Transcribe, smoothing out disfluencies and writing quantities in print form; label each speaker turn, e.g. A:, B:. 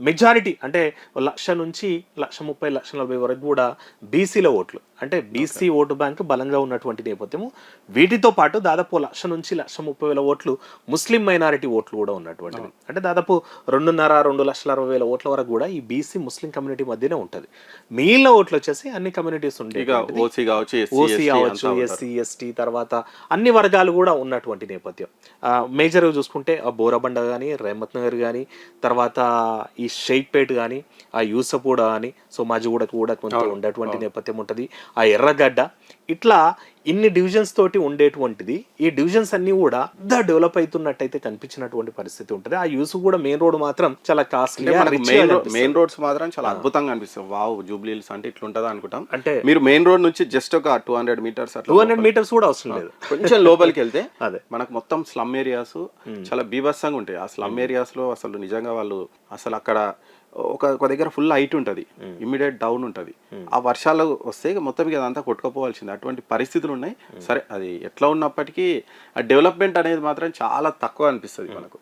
A: Majority అంటే 1,00,000 నుంచి 1,30,00,40 వరకు కూడా బీసీల ఓట్లు, అంటే బీసీ ఓటు బ్యాంక్ బలంగా ఉన్నటువంటి నేపథ్యము. వీటితో పాటు దాదాపు 1,00,000 నుంచి 1,30,000 ఓట్లు ముస్లిం మైనారిటీ ఓట్లు కూడా ఉన్నటువంటిది. అంటే దాదాపు 2,60,000 ఓట్ల వరకు కూడా ఈ బీసీ ముస్లిం కమ్యూనిటీ మధ్యనే ఉంటుంది. మిగిలిన ఓట్లు వచ్చేసి అన్ని కమ్యూనిటీస్ ఉండే, ఓసీ కావచ్చు, ఎస్సీ ఎస్టీ, తర్వాత అన్ని వర్గాలు కూడా ఉన్నటువంటి నేపథ్యం. మేజర్గా చూసుకుంటే ఆ బోరబండ కానీ, రెహమత్ నగర్ కానీ, తర్వాత ఈ షేక్పేట్ కానీ, ఆ యూసఫూడ కానీ, సోమాజిగూడ కూడా కొంత ఉండేటువంటి నేపథ్యం ఉంటుంది, ఆ ఎర్రగడ్డ, ఇట్లా ఇన్ని డివిజన్స్ తోటి ఉండేటువంటిది. ఈ డివిజన్స్ అన్ని కూడా డెవలప్ అవుతున్నట్టయితే కనిపించినటువంటి పరిస్థితి ఉంటుంది. ఆ యూస్ కూడా మెయిన్ రోడ్ మాత్రం చాలా కాస్ట్లీ,
B: మెయిన్ రోడ్స్ మాత్రం చాలా అద్భుతంగా అనిపిస్తుంది. వావ్, జూబ్లీ హిల్స్ అంటే ఇట్లుంటదా అనుకుంటాం. అంటే మీరు మెయిన్ రోడ్ నుంచి జస్ట్ ఒక 200 మీటర్స్
A: 200 మీటర్స్ కూడా అవసరం లేదు,
B: కొంచెం లోపలికి వెళ్తే అదే మనకు మొత్తం స్లమ్ ఏరియాస్ చాలా బీభత్సంగా ఉంటాయి. ఆ స్లమ్ ఏరియాస్ లో అసలు నిజంగా వాళ్ళు అసలు అక్కడ ఒక దగ్గర ఫుల్ హైట్ ఉంటుంది, ఇమ్మీడియట్ డౌన్ ఉంటుంది. ఆ వర్షాలు వస్తే మొత్తం అదంతా కొట్టుకుపోవాల్సింది, అటువంటి పరిస్థితులు ఉన్నాయి. సరే, అది ఎట్లా ఉన్నప్పటికీ ఆ డెవలప్మెంట్ అనేది మాత్రం చాలా తక్కువ అనిపిస్తుంది మనకు.